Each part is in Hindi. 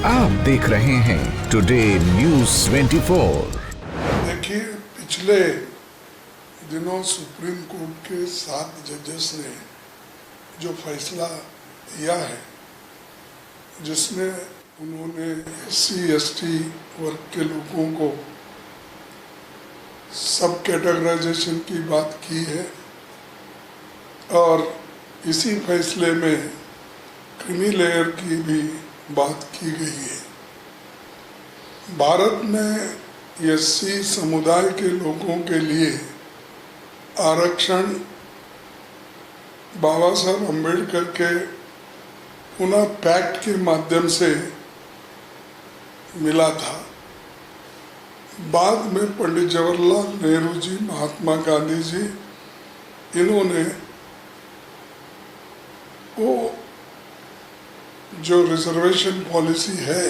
आप देख रहे हैं टुडे न्यूज़ 24। देखिए, पिछले दिनों सुप्रीम कोर्ट के 7 जजेस ने जो फैसला दिया है, जिसमें उन्होंने SC/ST वर्ग के लोगों को सब कैटेगराइजेशन की बात की है और इसी फैसले में क्रीमी लेयर की भी बात की गई है। भारत में SC समुदाय के लोगों के लिए आरक्षण बाबा साहब अम्बेडकर के पुनः पैक्ट के माध्यम से मिला था। बाद में पंडित जवाहरलाल नेहरू जी, महात्मा गांधी जी, इन्होंने वो जो रिजर्वेशन पॉलिसी है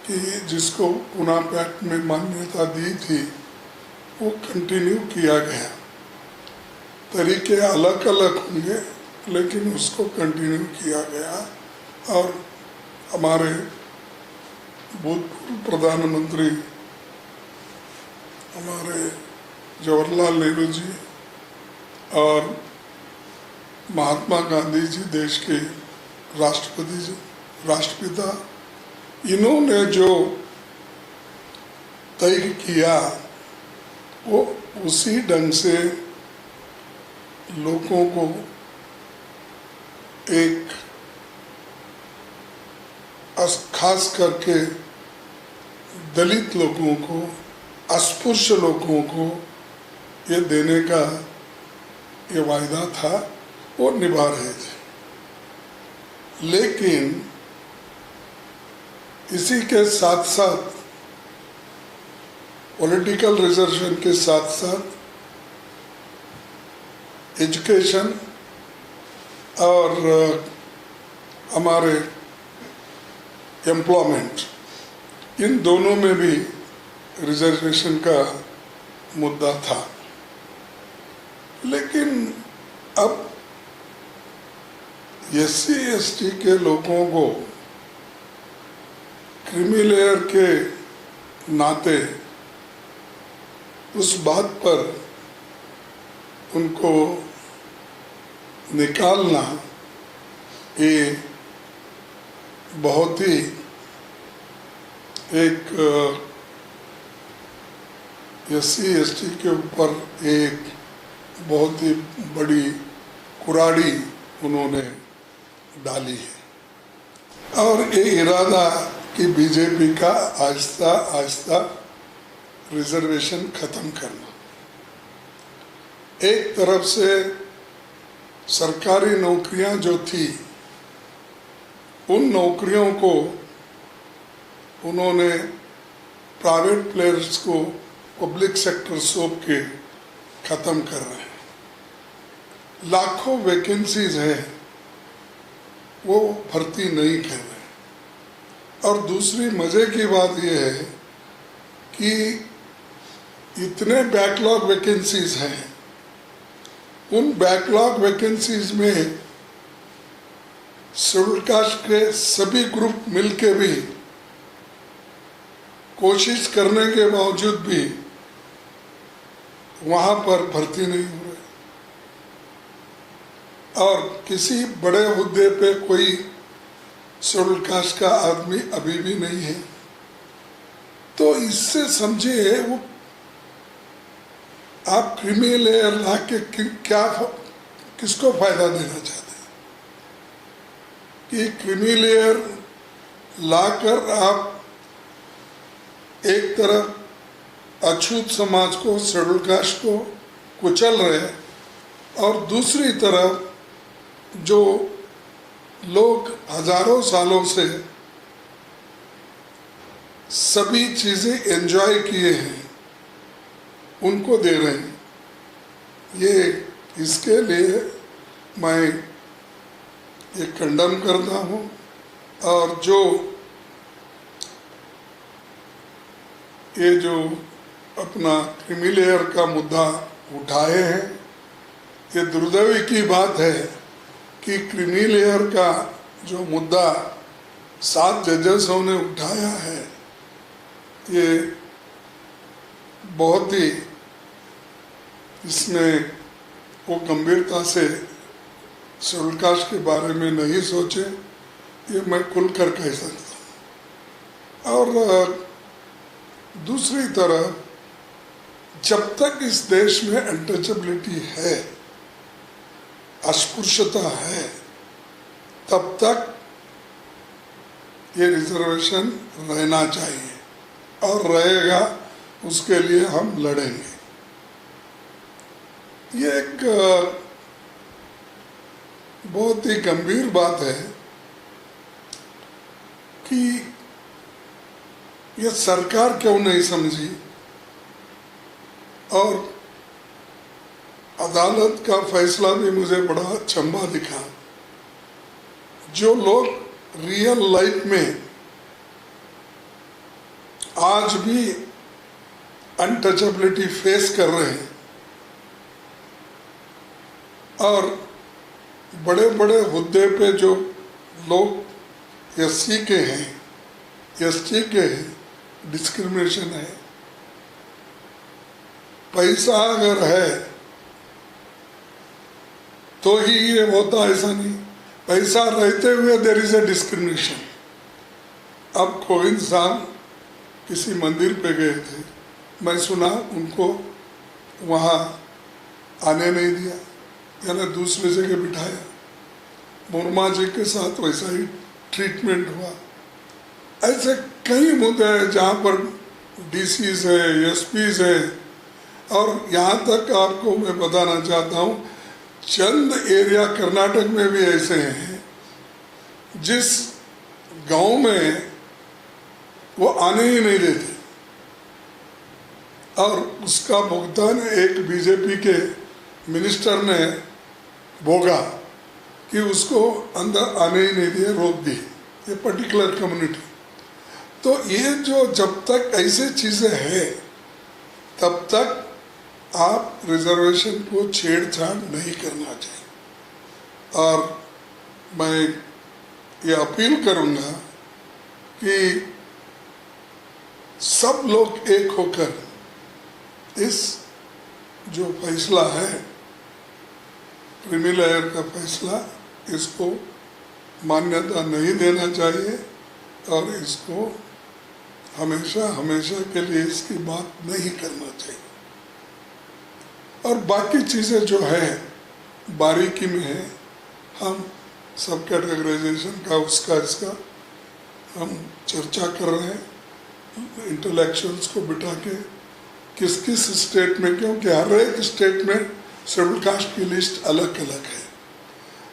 कि जिसको पुनः पैक्ट में मान्यता दी थी, वो कंटिन्यू किया गया। तरीके अलग अलग होंगे लेकिन उसको कंटिन्यू किया गया और हमारे भूतपूर्व प्रधानमंत्री हमारे जवाहरलाल नेहरू जी और महात्मा गांधी जी, देश के राष्ट्रपिता, इन्होंने जो तय किया वो उसी ढंग से लोगों को एक खास करके दलित लोगों को, अस्पृश्य लोगों को ये देने का ये वायदा था, वो निभा रहे थे। लेकिन इसी के साथ साथ पॉलिटिकल रिजर्वेशन के साथ साथ एजुकेशन और हमारे एम्प्लॉयमेंट, इन दोनों में भी रिजर्वेशन का मुद्दा था। लेकिन अब SC/ST के लोगों को क्रीमी लेयर के नाते उस बात पर उनको निकालना ये बहुत ही एक SC/ST के ऊपर एक बहुत ही बड़ी कुराड़ी उन्होंने डाली है और ये इरादा कि बीजेपी का आहिस्ता आहिस्ता रिजर्वेशन खत्म करना। एक तरफ से सरकारी नौकरियां जो थी, उन नौकरियों को उन्होंने प्राइवेट प्लेयर्स को पब्लिक सेक्टर सौंप के खत्म कर रहे हैं। लाखों वैकेंसीज है, वो भर्ती नहीं कर रहे। और दूसरी मजे की बात यह है कि इतने बैकलॉग वैकेंसीज हैं, उन बैकलॉग वैकेंसीज में शेड्यूल कास्ट के सभी ग्रुप मिलके भी कोशिश करने के बावजूद भी वहां पर भर्ती नहीं हो रही और किसी बड़े हुद्दे पे कोई शेड्यूल कास्ट का आदमी अभी भी नहीं है। तो इससे समझिए वो आप क्रीमी लेयर ला के क्या किसको फायदा देना चाहते हैं कि क्रीमी लेयर लाकर आप एक तरफ अछूत समाज को, शेड्यूल कास्ट को कुचल रहे और दूसरी तरफ जो लोग हजारों सालों से सभी चीजें एंजॉय किए हैं उनको दे रहे हैं। ये इसके लिए मैं ये कंडम करता हूँ और ये जो अपना क्रीमी लेयर का मुद्दा उठाए हैं, ये दुर्दैवी की बात है कि क्रीमी लेयर का जो मुद्दा 7 जजेसों ने उठाया है, ये बहुत ही इसमें वो गंभीरता से शेड्यूल कास्ट के बारे में नहीं सोचे, ये मैं खुलकर कह सकता हूँ। और दूसरी तरफ जब तक इस देश में अनटचेबिलिटी है, अस्पृश्यता है, तब तक ये रिजर्वेशन रहना चाहिए और रहेगा, उसके लिए हम लड़ेंगे। ये एक बहुत ही गंभीर बात है कि ये सरकार क्यों नहीं समझी और अदालत का फैसला भी मुझे बड़ा अचंभा दिखा। जो लोग रियल लाइफ में आज भी अनटचेबिलिटी फेस कर रहे हैं और बड़े बड़े हुद्दे पे जो लोग एससी के हैं, एसटी के हैं, डिस्क्रिमिनेशन है। पैसा अगर है तो ही ये होता, ऐसा नहीं। पैसा रहते हुए देयर इज ए डिस्क्रिमिनेशन। अब कोविंद साहब किसी मंदिर पे गए थे, मैं सुना उनको वहाँ आने नहीं दिया, यानी दूसरी जगह बिठाया। मुर्मा जी के साथ वैसा ही ट्रीटमेंट हुआ। ऐसे कई मुद्दे हैं जहाँ पर डीसीज है, एसपीज है, और यहाँ तक आपको मैं बताना चाहता हूँ, चंद एरिया कर्नाटक में भी ऐसे हैं जिस गांव में वो आने ही नहीं देते और उसका भुगतान एक बीजेपी के मिनिस्टर ने भोगा कि उसको अंदर आने ही नहीं दिए, रोक दिए, ये पर्टिकुलर कम्युनिटी। तो ये जो जब तक ऐसे चीज़ें हैं तब तक आप रिजर्वेशन को छेड़छाड़ नहीं करना चाहिए। और मैं ये अपील करूंगा कि सब लोग एक होकर इस जो फैसला है, क्रीमी लेयर का फैसला, इसको मान्यता नहीं देना चाहिए और इसको हमेशा हमेशा के लिए इसकी बात नहीं करना चाहिए। और बाकी चीज़ें जो है बारीकी में है, हम सब कैटेगराइजेशन का उसका इसका हम चर्चा कर रहे हैं इंटेलेक्चुअल्स को बिठा के, किस किस स्टेट में, क्योंकि हर एक स्टेट में शेड्यूल कास्ट की लिस्ट अलग अलग है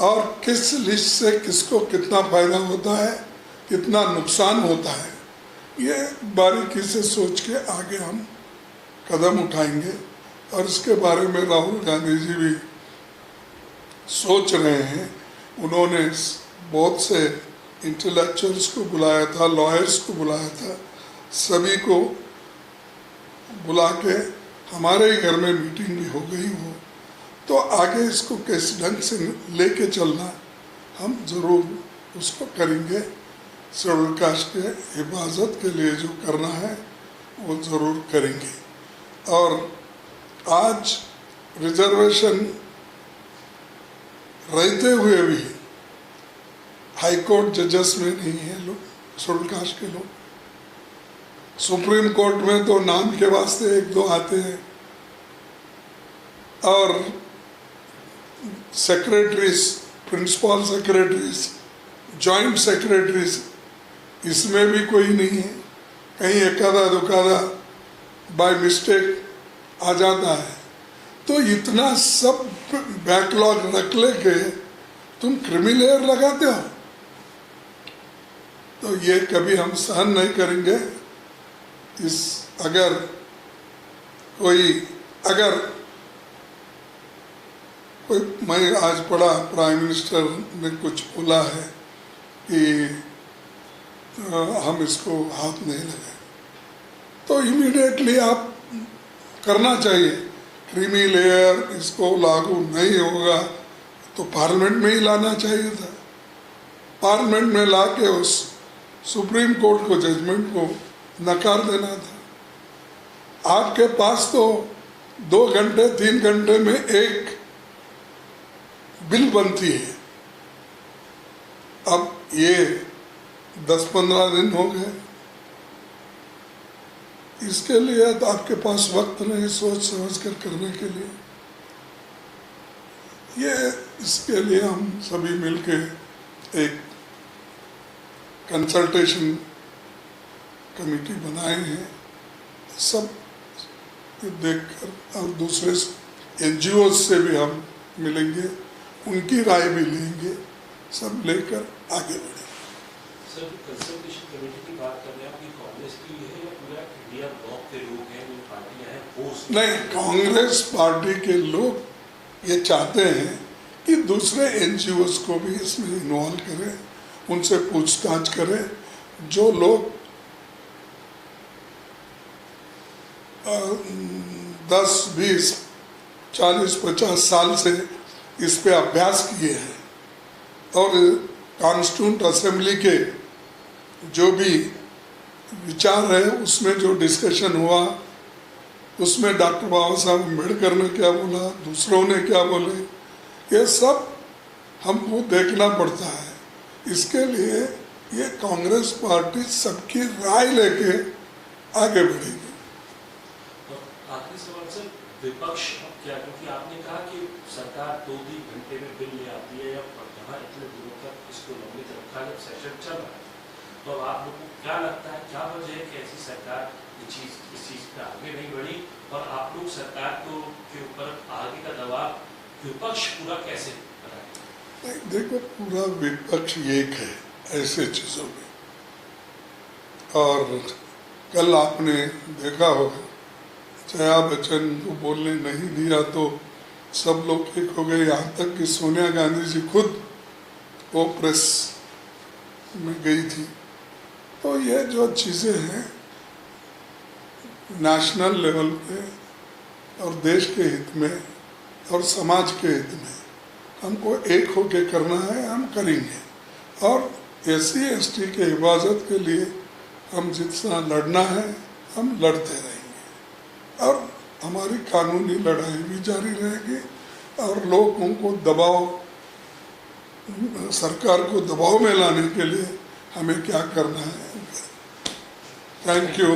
और किस लिस्ट से किसको कितना फायदा होता है, कितना नुकसान होता है, ये बारीकी से सोच के आगे हम कदम उठाएंगे। और इसके बारे में राहुल गांधी जी भी सोच रहे हैं। उन्होंने बहुत से इंटेलेक्चुअल्स को बुलाया था, लॉयर्स को बुलाया था, सभी को बुला के हमारे ही घर में मीटिंग भी हो गई हो। तो आगे इसको किस ढंग से लेके चलना हम ज़रूर उसको करेंगे। शेड्यूल कास्ट के हिफाजत के लिए जो करना है वो ज़रूर करेंगे। और आज रिजर्वेशन रहते हुए भी हाई कोर्ट जजेस में नहीं है लोग, शेड्यूल कास्ट के लोग। सुप्रीम कोर्ट में तो नाम के वास्ते एक दो आते हैं और secretaries, principal secretaries, joint secretaries, इसमें भी कोई नहीं है। कहीं एकादा दुकादा बाय मिस्टेक आ जाता है। तो इतना सब बैकलॉग रख लेके तुम क्रीमी लेयर लगाते हो, तो ये कभी हम सहन नहीं करेंगे। इस अगर मैं आज पढ़ा प्राइम मिनिस्टर ने कुछ बोला है कि हम इसको हाथ नहीं लगाए, तो इमीडिएटली आप करना चाहिए। क्रीमी लेयर इसको लागू नहीं होगा तो पार्लियामेंट में ही लाना चाहिए था। पार्लियामेंट में ला के उस सुप्रीम कोर्ट को जजमेंट को नकार देना था। आपके पास तो 2 घंटे 3 घंटे में एक बिल बनती है। अब ये 10-15 दिन हो गए, इसके लिए तो आपके पास वक्त नहीं सोच समझ कर करने के लिए। ये इसके लिए हम सभी मिलके एक कंसल्टेशन कमेटी बनाए हैं, सब देखकर, और दूसरे NGO से भी हम मिलेंगे, उनकी राय भी लेंगे, सब लेकर आगे बढ़ेंगे। सर, कंसल्टेशन कमेटी की बात कर रहे हैं, आपकी कांग्रेस की है या पूरा इंडिया ब्लॉक के लोग हैं, जो पार्टियां हैं वो? नहीं, कांग्रेस पार्टी के लोग ये चाहते हैं कि दूसरे NGOs को भी इसमें इन्वॉल्व करें, उनसे पूछताछ करें। जो लोग 10, 20, 40, 50 साल से इस पे अभ्यास किए हैं और कॉन्स्टिट्यूंट असेंबली के जो भी विचार है उसमें जो डिस्कशन हुआ, उसमें डॉक्टर बाबा साहब अम्बेडकर ने क्या बोला, दूसरों ने क्या बोले, ये सब हमको देखना पड़ता है। इसके लिए ये कांग्रेस पार्टी सबकी राय लेके आगे बढ़ेगी। आखिरी सवाल सर, विपक्ष अब क्या, क्योंकि आपने कहा कि सरकार 2-3 घंटे में बिल ले आती है, या जहाँ इतने दिनों तक इसको लंबित रखा जब सेशन चल रहा है, तो अब आप लोगों को क्या लगता है, क्या वजह है कि ऐसी सरकार इस चीज़ पे आगे नहीं बढ़ी, और आप लोग सरकार के ऊपर आगे का दबाव विपक्ष पूरा कैसे कराए? देखो, पूरा विपक्ष एक है ऐसे चीज़ों में, और कल आपने देखा होगा जया बच्चन को बोलने नहीं दिया तो सब लोग एक हो गए, यहाँ तक कि सोनिया गांधी जी खुद वो प्रेस में गई थी। तो ये जो चीज़ें हैं नेशनल लेवल पे और देश के हित में और समाज के हित में हमको एक होके करना है, हम करेंगे। और SC ST के हिफाजत के लिए हम जितना लड़ना है हम लड़ते रहेंगे, और हमारी कानूनी लड़ाई भी जारी रहेगी, और लोगों को दबाव, सरकार को दबाव में लाने के लिए हमें क्या करना है। Thank you.